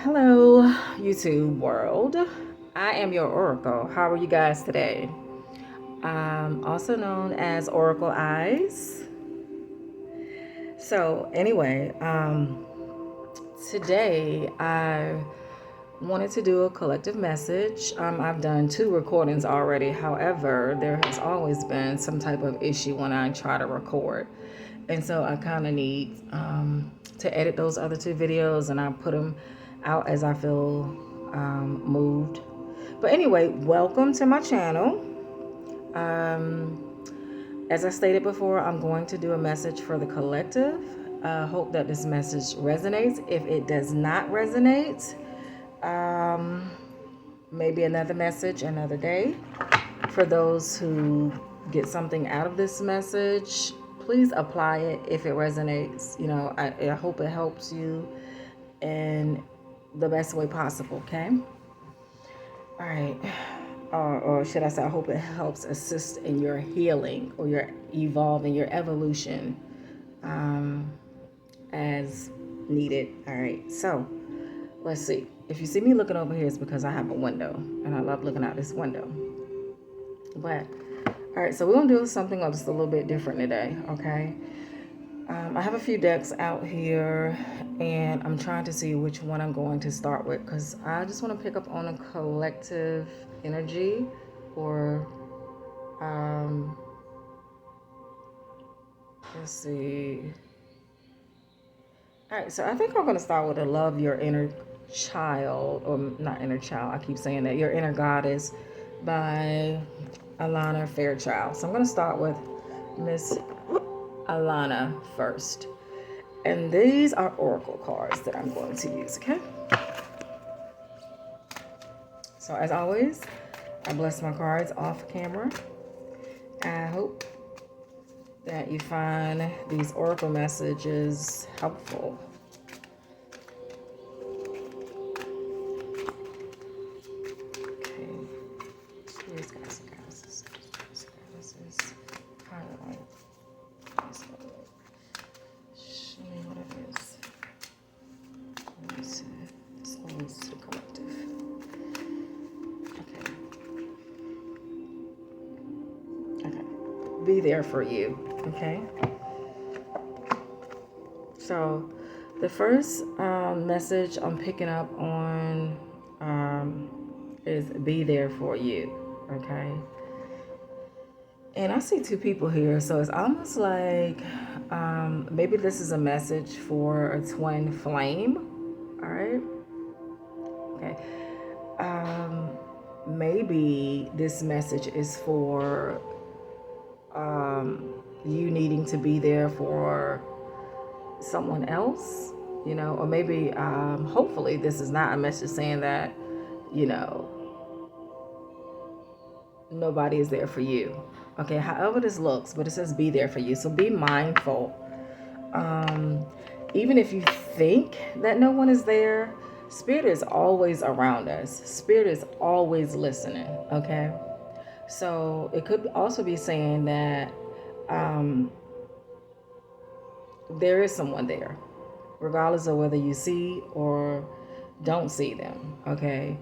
Hello, YouTube world. I am your Oracle. How are you guys today? Also known as Oracle Eyes. So, anyway, today I wanted to do a collective message. I've done 2 recordings already. However, there has always been some type of issue when I try to record. And so I kind of need to edit those other 2 videos, and I put them out as I feel moved. But anyway, welcome to my channel. As I stated before, I'm going to do a message for the collective. I hope that this message resonates. If it does not resonate, maybe another message another day. For those who get something out of this message, please apply it if it resonates. I hope it helps you in the best way possible, okay? All right. Or should I say, I hope it helps assist in your healing or your evolving, your evolution as needed. All right. So let's see. If you see me looking over here, it's because I have a window and I love looking out this window. But all right, so we're gonna do something just a little bit different today, okay? I have a few decks out here, and I'm trying to see which one I'm going to start with because I just want to pick up on a collective energy, or let's see. All right, so I think I'm going to start with a Love Your Inner Child, or not inner child, I keep saying that, Your Inner Goddess by Alana Fairchild. So I'm going to start with Miss Alana first. And these are oracle cards that I'm going to use, okay? So as always, I bless my cards off camera. I hope that you find these oracle messages helpful. Okay. Cheers, guys. Highlight. Show me what it is. Let me see. This one's the collective. Okay. Be there for you. Okay. So, the first message I'm picking up on is be there for you. Okay. And I see 2 people here, so it's almost like maybe this is a message for a twin flame. All right. Okay. Maybe this message is for you needing to be there for someone else, or maybe hopefully this is not a message saying that, nobody is there for you. Okay, however this looks, but it says be there for you. So be mindful. Even if you think that no one is there, Spirit is always around us. Spirit is always listening, okay? So it could also be saying that there is someone there, regardless of whether you see or don't see them, okay?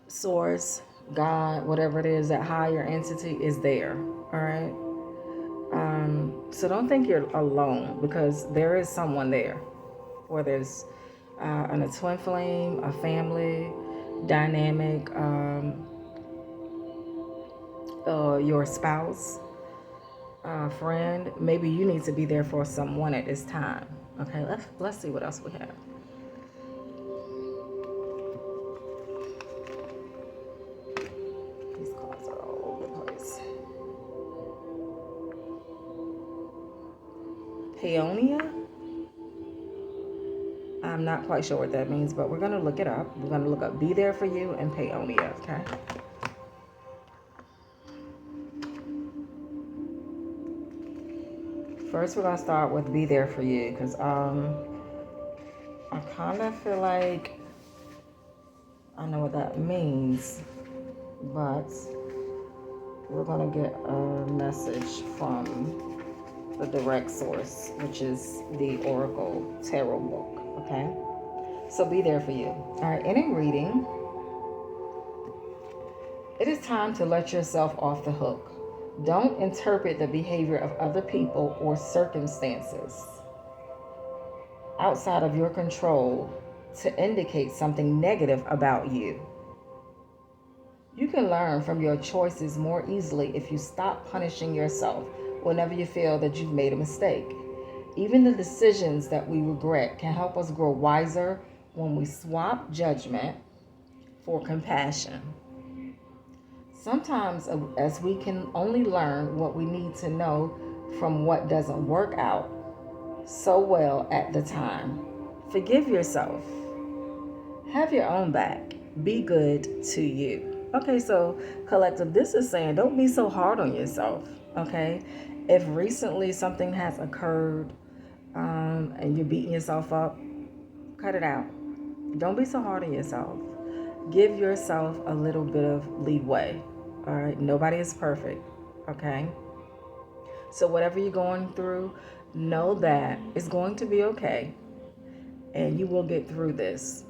Source, God, whatever it is, that higher entity is there, all right? So don't think you're alone, because there is someone there, whether it's a twin flame, a family dynamic, your spouse, friend. Maybe you need to be there for someone at this time. Okay, let's see what else we have. These cards are all over the place. Peonia? I'm not quite sure what that means, but we're going to look it up. We're going to look up Be There For You and Peonia, okay? First, we're going to start with Be There For You, because I kind of feel like I know what that means, but we're going to get a message from the direct source, which is the Oracle Tarot book, okay? So be there for you. All right, and in reading, it is time to let yourself off the hook. Don't interpret the behavior of other people or circumstances outside of your control to indicate something negative about you. You can learn from your choices more easily if you stop punishing yourself whenever you feel that you've made a mistake. Even the decisions that we regret can help us grow wiser when we swap judgment for compassion. Sometimes, as we can only learn what we need to know from what doesn't work out so well at the time. Forgive yourself. Have your own back. Be good to you. Okay, so collective, this is saying don't be so hard on yourself. Okay, if recently something has occurred and you're beating yourself up, cut it out. Don't be so hard on yourself. Give yourself a little bit of leeway. All right, nobody is perfect. Okay, so whatever you're going through, know that it's going to be okay, and you will get through this.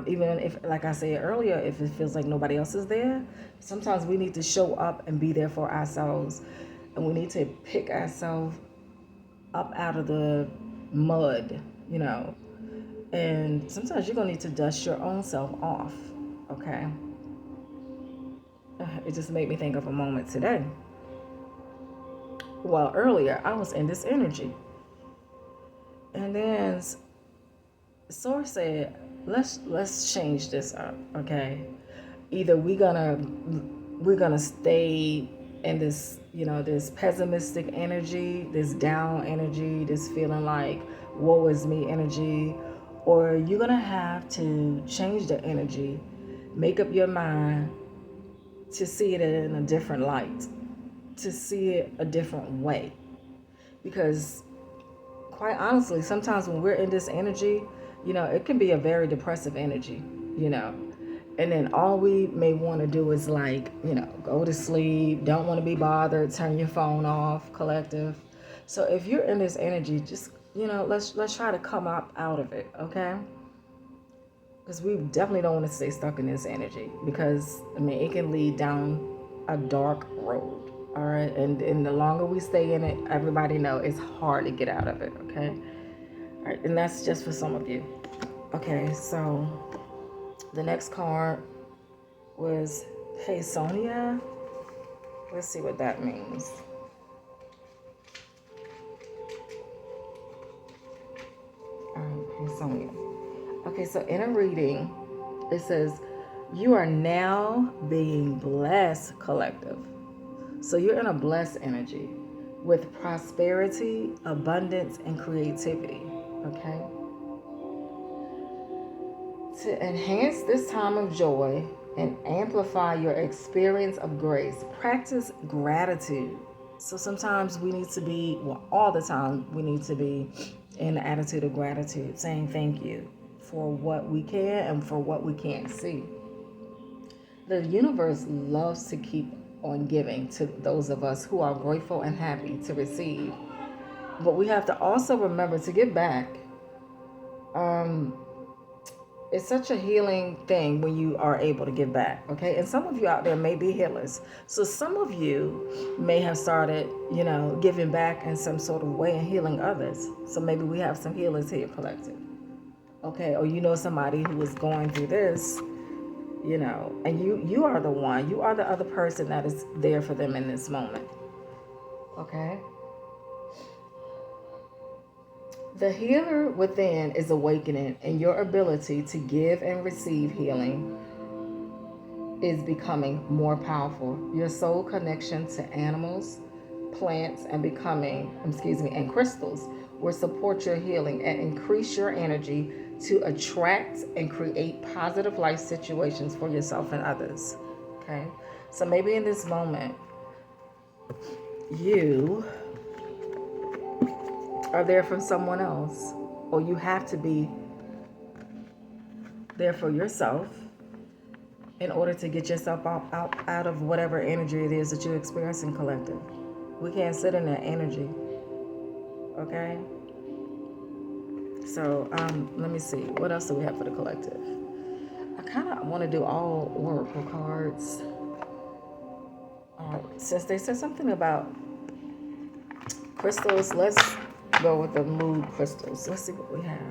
Even if, like I said earlier, if it feels like nobody else is there, sometimes we need to show up and be there for ourselves, and we need to pick ourselves up out of the mud, and sometimes you're going to need to dust your own self off, okay? It just made me think of a moment today. Well, earlier, I was in this energy, and then Source said, let's change this up, okay? Either we're gonna stay in this, this pessimistic energy, this down energy, this feeling like woe is me energy, or you're gonna have to change the energy, make up your mind to see it in a different light, to see it a different way. Because quite honestly, sometimes when we're in this energy, it can be a very depressive energy, and then all we may want to do is go to sleep, don't want to be bothered, turn your phone off, collective. So if you're in this energy, just, let's try to come up out of it, okay? Because we definitely don't want to stay stuck in this energy, because, it can lead down a dark road, all right? And the longer we stay in it, everybody know it's hard to get out of it, okay? All right, and that's just for some of you. Okay, so the next card was Hey Sonia. Let's see what that means. Hey Sonia. Okay, so in a reading, it says, you are now being blessed, collective. So you're in a blessed energy with prosperity, abundance, and creativity, okay? To enhance this time of joy and amplify your experience of grace, practice gratitude. So sometimes we need to be, all the time, we need to be in the attitude of gratitude, saying thank you for what we can and for what we can't see. The universe loves to keep on giving to those of us who are grateful and happy to receive. But we have to also remember to give back. It's such a healing thing when you are able to give back, okay? And some of you out there may be healers. So some of you may have started, giving back in some sort of way and healing others. So maybe we have some healers here, collective. Okay, or somebody who is going through this, and you are the one, you are the other person that is there for them in this moment. Okay? The healer within is awakening, and your ability to give and receive healing is becoming more powerful. Your soul connection to animals, plants, and crystals will support your healing and increase your energy to attract and create positive life situations for yourself and others. Okay? So maybe in this moment, you are there for someone else, or you have to be there for yourself in order to get yourself out of whatever energy it is that you're experiencing, collective. We can't sit in that energy, okay? So let me see. What else do we have for the collective? I kind of want to do all oracle cards. Since they said something about crystals, let's go with the mood crystals. Let's see what we have.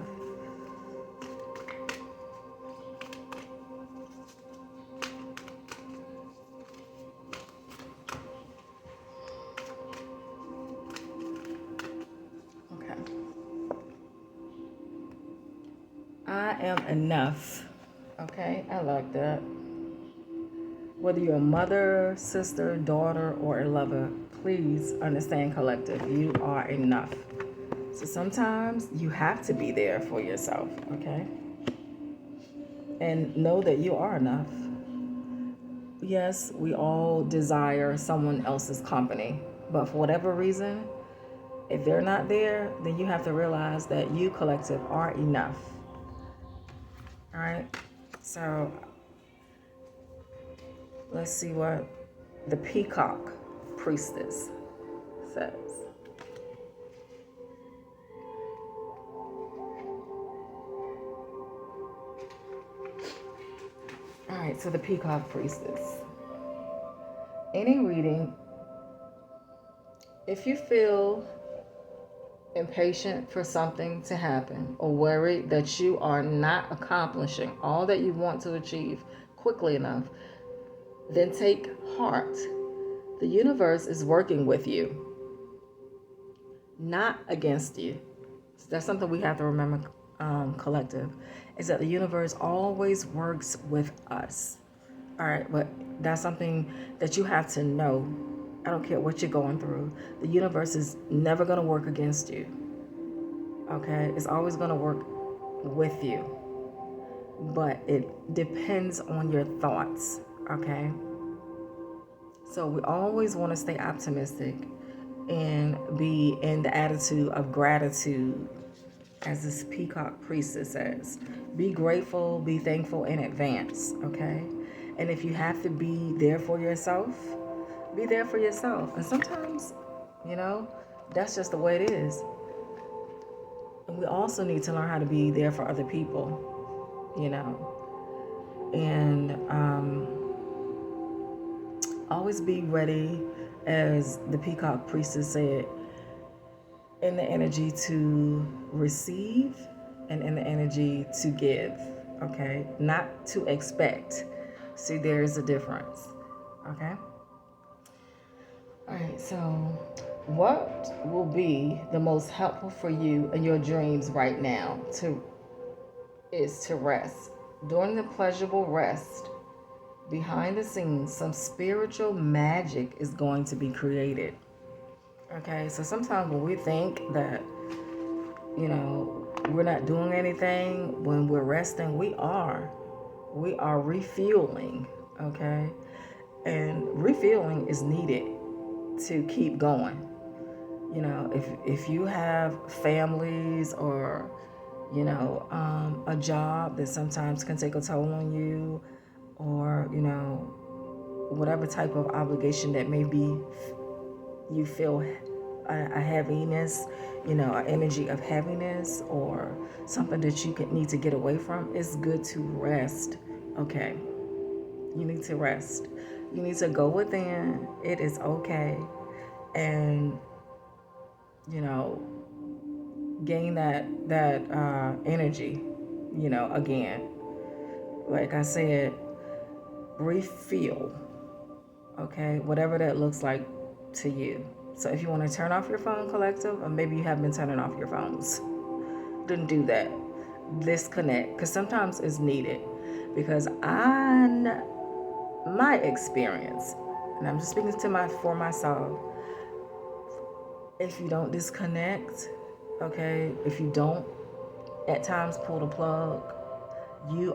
Okay. I am enough. Okay, I like that. Whether you're a mother, sister, daughter, or a lover, please understand, collective, you are enough. So sometimes you have to be there for yourself, okay? And know that you are enough. Yes, we all desire someone else's company, but for whatever reason, if they're not there, then you have to realize that you, collective, are enough. All right? So let's see what the Peacock Priestess says. All right, so the Peacock Priestess. Any reading, if you feel impatient for something to happen or worried that you are not accomplishing all that you want to achieve quickly enough, then take heart. The universe is working with you, not against you. So that's something we have to remember, collective, is that the universe always works with us. All right, but that's something that you have to know. I don't care what you're going through. The universe is never going to work against you. Okay? It's always going to work with you. But it depends on your thoughts. Okay? So we always want to stay optimistic and be in the attitude of gratitude, as this Peacock Priestess says. Be grateful, be thankful in advance. Okay? And if you have to be there for yourself, be there for yourself. And sometimes, that's just the way it is. And we also need to learn how to be there for other people, And always be ready, as the Peacock Priestess said, in the energy to receive and in the energy to give, okay? Not to expect. See, there is a difference, okay? All right, so what will be the most helpful for you in your dreams right now is to rest. During the pleasurable rest, behind the scenes, some spiritual magic is going to be created. Okay, so sometimes when we think that, we're not doing anything, when we're resting, we are refueling, okay? And refueling is needed to keep going. If you have families or, a job that sometimes can take a toll on you, or, whatever type of obligation that may be, you feel a heaviness, an energy of heaviness, or something that you need to get away from, it's good to rest, okay? You need to rest. You need to go within. It is okay. And, gain that energy, again. Like I said, refuel, okay? Whatever that looks like to you. So if you want to turn off your phone, collective, or maybe you have been turning off your phones, then do that. Disconnect, because sometimes it's needed. Because on my experience, and I'm just speaking for myself, if you don't disconnect, okay, if you don't at times pull the plug, you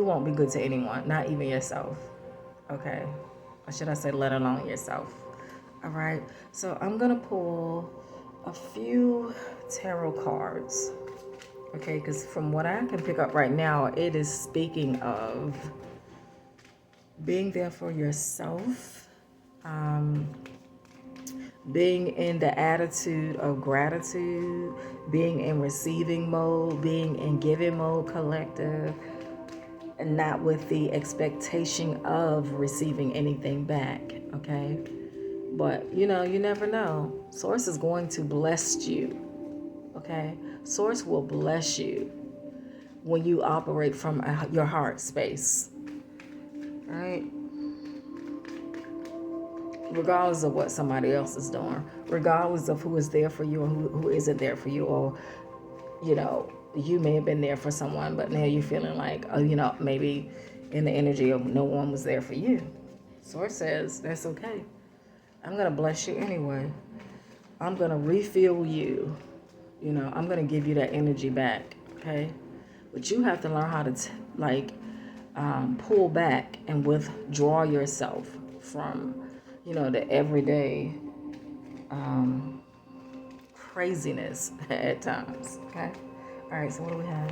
won't be good to anyone, not even yourself, okay? Or should I say, let alone yourself. All right, so I'm gonna pull a few tarot cards, okay? Because from what I can pick up right now, it is speaking of being there for yourself, being in the attitude of gratitude, being in receiving mode, being in giving mode, collective, and not with the expectation of receiving anything back, okay? But you know, you never know. Source is going to bless you, okay? Source will bless you when you operate from your heart space, right? Regardless of what somebody else is doing, regardless of who is there for you and who isn't there for you, or, you know, you may have been there for someone, but now you're feeling like, oh, you know, maybe in the energy of no one was there for you. Source says, that's okay. I'm going to bless you anyway. I'm going to refill you. You know, I'm going to give you that energy back, okay? But you have to learn how to, pull back and withdraw yourself from, you know, the everyday craziness at times, okay? All right, so what do we have?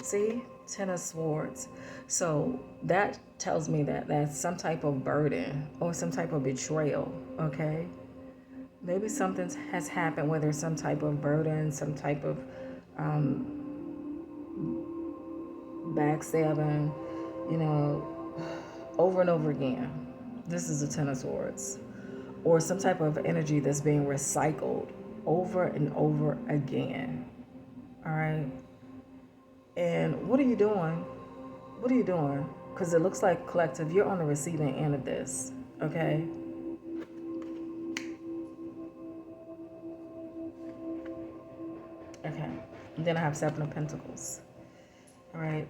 See? Ten of Swords. So that tells me that that's some type of burden or some type of betrayal, okay? Maybe something has happened where there's some type of burden, some type of backstabbing, you know, over and over again. This is the Ten of Swords. Or some type of energy that's being recycled over and over again. All right? And what are you doing? What are you doing? Because it looks like, collective, you're on the receiving end of this, okay? Okay. And then I have Seven of Pentacles. All right.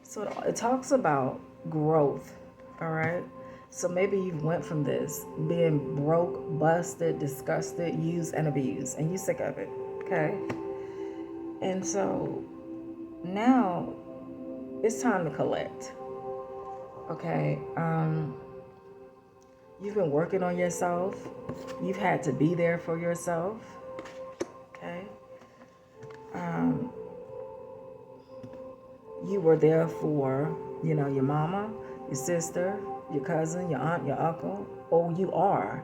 So it talks about growth, all right? So maybe you went from this being broke, busted, disgusted, used, and abused, and you're sick of it, okay? And so now it's time to collect, okay? You've been working on yourself. You've had to be there for yourself, okay? You were there for, you know, your mama, your sister, your cousin, your aunt, your uncle, or you are,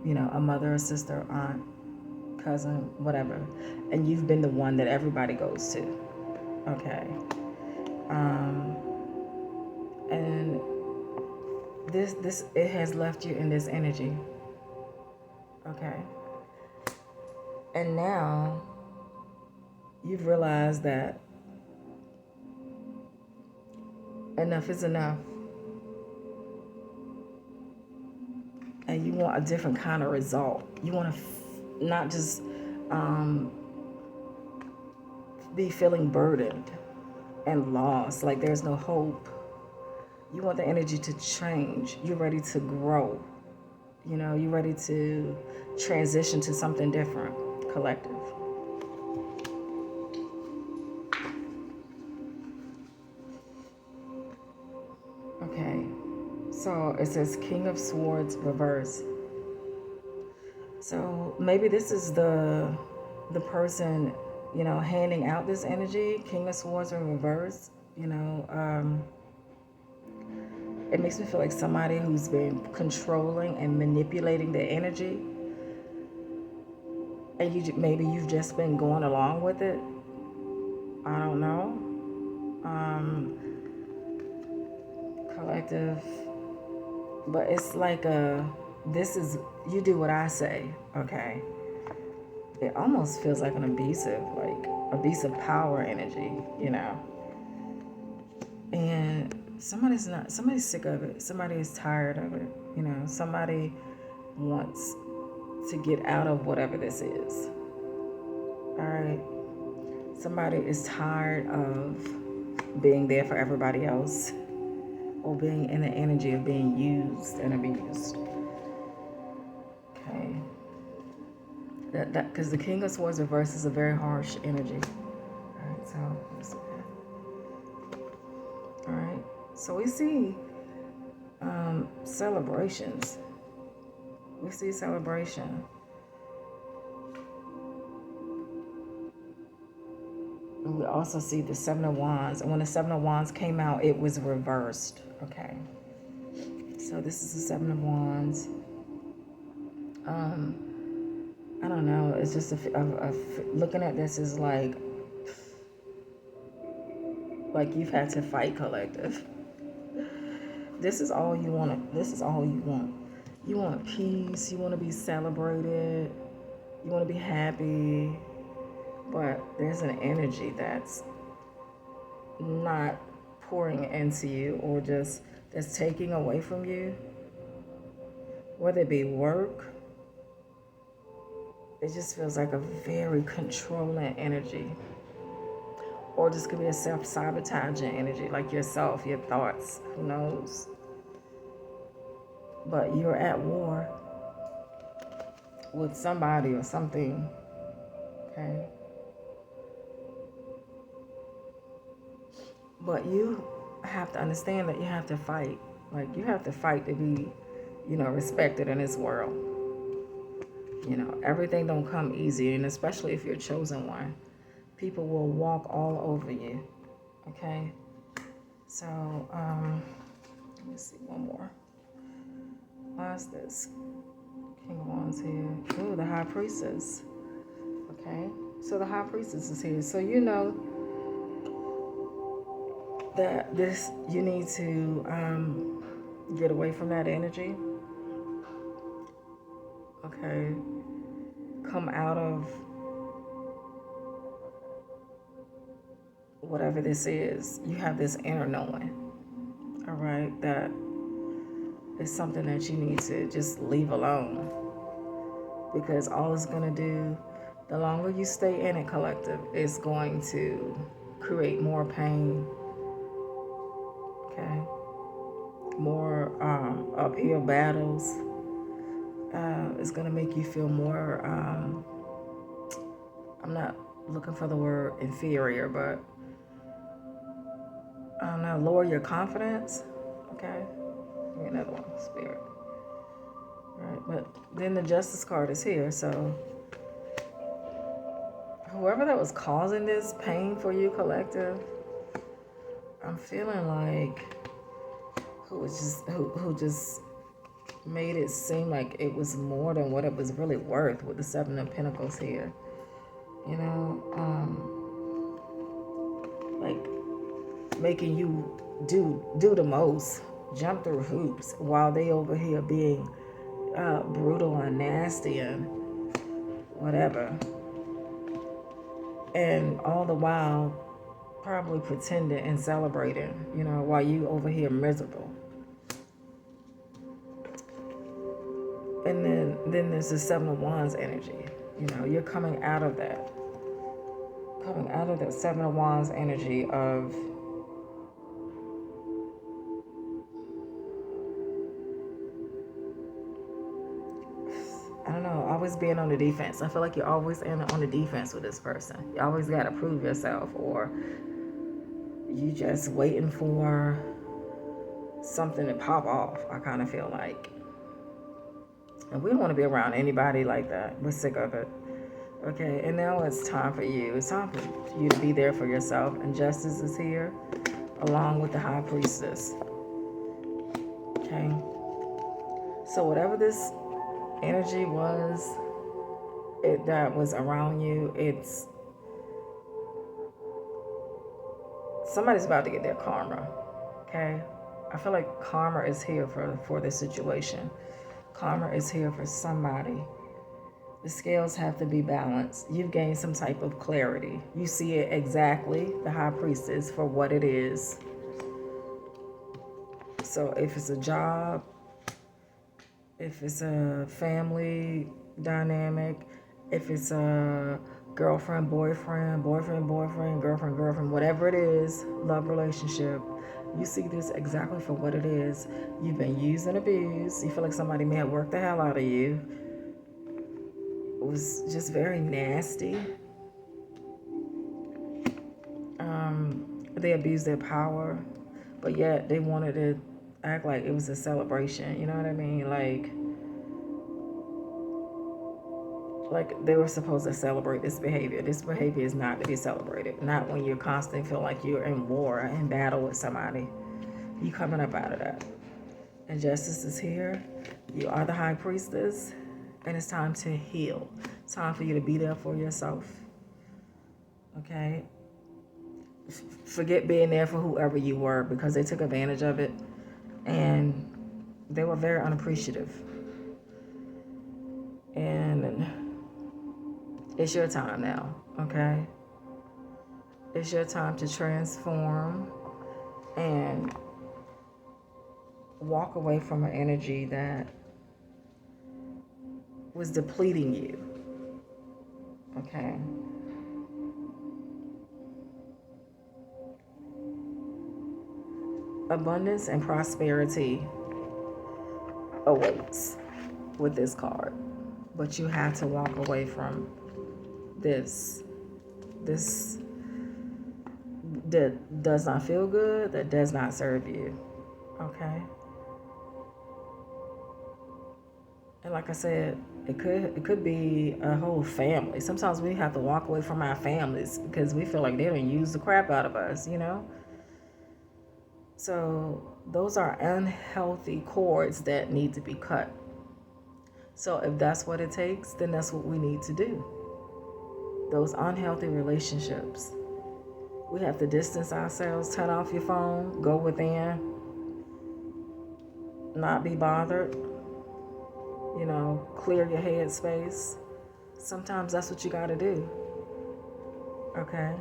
you know, a mother, a sister, aunt, cousin, whatever. And you've been the one that everybody goes to, okay? And this it has left you in this energy, okay? And now you've realized that enough is enough. And you want a different kind of result. You want to not just be feeling burdened and lost, like there's no hope. You want the energy to change. You're ready to grow. You know, you're ready to transition to something different, collective. Okay, so it says King of Swords reverse. So maybe this is the person, you know, handing out this energy, King of Swords in reverse, you know. It makes me feel like somebody who's been controlling and manipulating the energy, and maybe you've just been going along with it. I don't know. Collective, but it's like this is, you do what I say, okay? It almost feels like an abusive power energy, you know. And somebody's sick of it. Somebody is tired of it, you know. Somebody wants to get out of whatever this is. All right. Somebody is tired of being there for everybody else, or being in the energy of being used and abused. Okay. That because the King of Swords reverse is a very harsh energy. All right, so let's see that. All right, so we see celebrations. We see celebration. And we also see the Seven of Wands. And when the Seven of Wands came out, it was reversed. Okay. So this is the Seven of Wands. I don't know. It's just looking at this is like you've had to fight, collective. This is all you want. This is all you want. You want peace. You want to be celebrated. You want to be happy. But there's an energy that's not pouring into you, or just that's taking away from you. Whether it be work, it just feels like a very controlling energy. Or this could be a self-sabotaging energy, like yourself, your thoughts, who knows. But you're at war with somebody or something, okay? But you have to understand that you have to fight. Like, you have to fight to be, respected in this world. Everything don't come easy, and especially if you're a chosen one. People will walk all over you, okay? So, let me see one more. Why is this? King of Wands here. Ooh, the High Priestess. Okay, so the High Priestess is here. So you know that you need to get away from that energy. Okay, come out of whatever this is. You have this inner knowing, all right, that is something that you need to just leave alone, because all it's going to do, the longer you stay in it, collective, is going to create more pain, okay, more uphill battles. It's going to make you feel more, I'm not looking for the word inferior, but I don't know, lower your confidence, okay? Give me another one, Spirit. All right, but then the Justice card is here, so whoever that was causing this pain for you, collective, I'm feeling like who just made it seem like it was more than what it was really worth with the Seven of Pentacles here. Like making you do the most, jump through hoops, while they over here being brutal and nasty and whatever. And all the while probably pretending and celebrating, while you over here miserable. And then there's the Seven of Wands energy. You're coming out of that. Coming out of that Seven of Wands energy of I don't know, always being on the defense. I feel like you're always on the defense with this person. You always got to prove yourself, or you just waiting for something to pop off, I kind of feel like. And we don't want to be around anybody like that. We're sick of it. Okay, and now it's time for you. It's time for you to be there for yourself. And Justice is here, along with the High Priestess. Okay. So whatever this energy was, that was around you, it's somebody's about to get their karma. Okay. I feel like karma is here for this situation. Karma is here for somebody. The scales have to be balanced. You've gained some type of clarity. You see it exactly, the High Priestess, for what it is. So if it's a job, if it's a family dynamic, if it's a girlfriend, boyfriend, girlfriend, whatever it is, love relationship, you see this exactly for what it is. You've been used and abused. You feel like somebody may have worked the hell out of you. It was just very nasty. They abused their power, but yet they wanted to act like it was a celebration. You know what I mean? Like they were supposed to celebrate this behavior. This behavior is not to be celebrated. Not when you constantly feel like you're in war, in battle with somebody. You coming up out of that. And justice is here. You are the high priestess. And it's time to heal. It's time for you to be there for yourself. Okay? Forget being there for whoever you were, because they took advantage of it. And they were very unappreciative. And it's your time now. Okay? It's your time to transform and walk away from an energy that was depleting you. Okay? Abundance and prosperity awaits with this card. But you have to walk away from this that does not feel good, that does not serve you. Okay? And like I said, it could be a whole family. Sometimes we have to walk away from our families because we feel like they don't use the crap out of us, you know? So those are unhealthy cords that need to be cut. So if that's what it takes, then that's what we need to do. Those unhealthy relationships. We have to distance ourselves, turn off your phone, go within, not be bothered, you know, clear your head space. Sometimes that's what you got to do. Okay?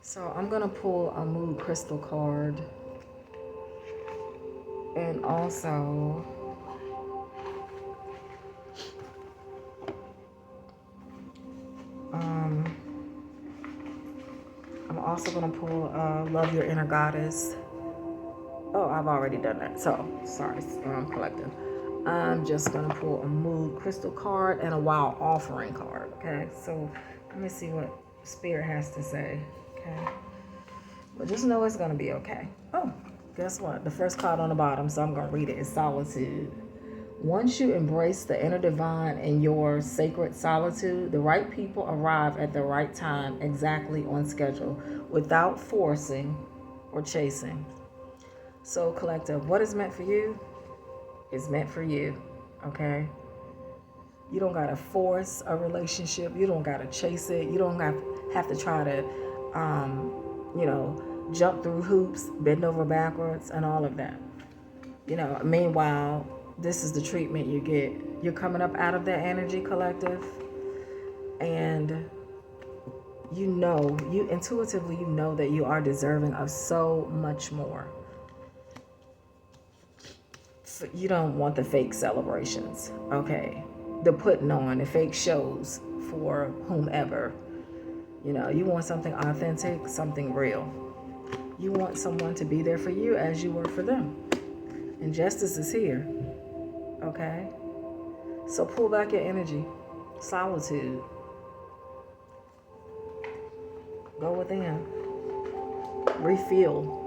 So I'm going to pull a mood crystal card. And also I'm also going to pull Love Your Inner Goddess. Oh, I've already done that. So, sorry, I'm collecting. I'm just going to pull a mood crystal card and a wild offering card. Okay, so let me see what Spirit has to say. Okay, but just know it's going to be okay. Oh, guess what? The first card on the bottom, so I'm going to read it, is Solitude. Once you embrace the inner divine in your sacred solitude, the right people arrive at the right time, exactly on schedule, without forcing or chasing. So, collective, what is meant for you is meant for you, okay? You don't got to force a relationship. You don't got to chase it. You don't have to try to, jump through hoops, bend over backwards, and all of that. You know, meanwhile, this is the treatment you get. You're coming up out of that energy, collective, and you intuitively know that you are deserving of so much more. So you don't want the fake celebrations, okay? The putting on, the fake shows for whomever. You know, you want something authentic, something real. You want someone to be there for you as you were for them. And justice is here, okay? So pull back your energy. Solitude. Go within. Refuel.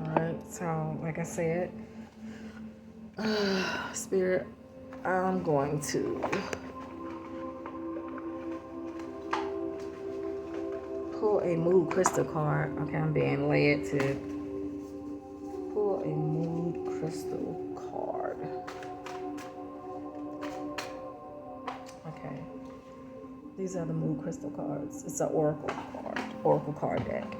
Alright, so like I said, Spirit, I'm going to pull a mood crystal card. Okay, I'm being led to pull a mood crystal card. Okay. These are the mood crystal cards. It's an oracle card deck.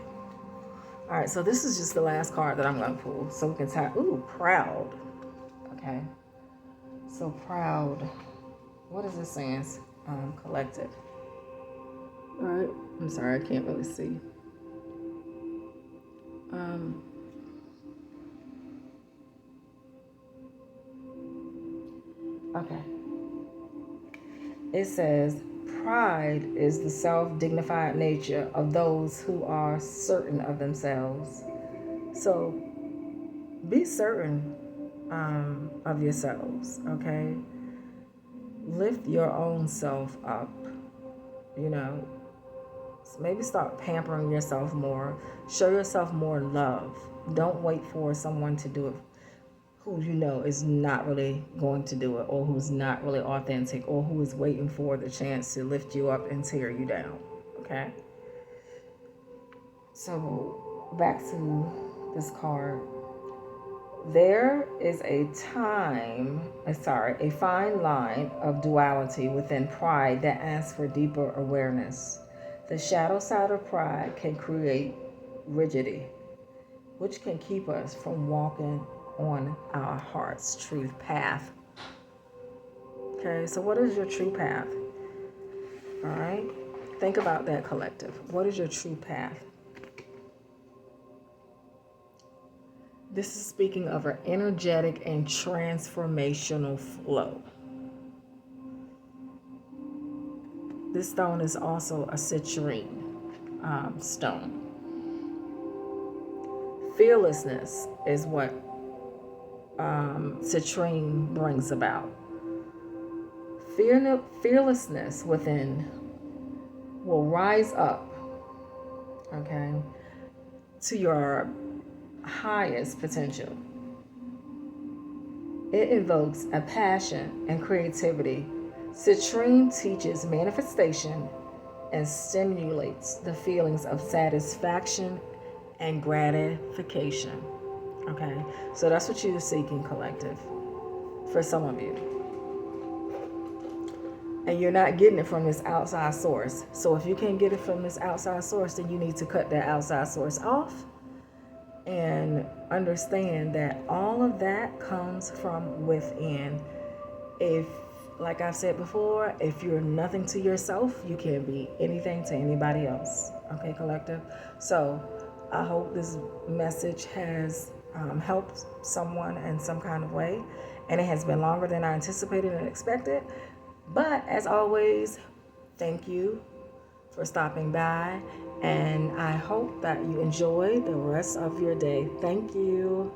All right, so this is just the last card that I'm going to pull. So we can tap, proud. Okay. So proud. What is this saying? Collective. All right. I'm sorry, I can't really see. Okay. It says, pride is the self-dignified nature of those who are certain of themselves. So be certain of yourselves, okay? Lift your own self up, you know. Maybe start pampering yourself more. Show yourself more love. Don't wait for someone to do it who you know is not really going to do it, or who's not really authentic, or who is waiting for the chance to lift you up and tear you down, okay? So back to this card. There is a fine line of duality within pride that asks for deeper awareness. The shadow side of pride can create rigidity, which can keep us from walking on our heart's truth path. Okay, so what is your true path? All right, think about that, collective. What is your true path? This is speaking of an energetic and transformational flow. This stone is also a citrine stone. Fearlessness is what citrine brings about. Fearlessness within will rise up, okay, to your highest potential. It evokes a passion and creativity. Citrine teaches manifestation and stimulates the feelings of satisfaction and gratification. Okay, so that's what you're seeking, collective, for some of you. And you're not getting it from this outside source. So if you can't get it from this outside source, then you need to cut that outside source off and understand that all of that comes from within. If, like I've said before, if you're nothing to yourself, you can't be anything to anybody else. Okay, collective? So I hope this message has helped someone in some kind of way. And it has been longer than I anticipated and expected. But as always, thank you for stopping by. And I hope that you enjoy the rest of your day. Thank you.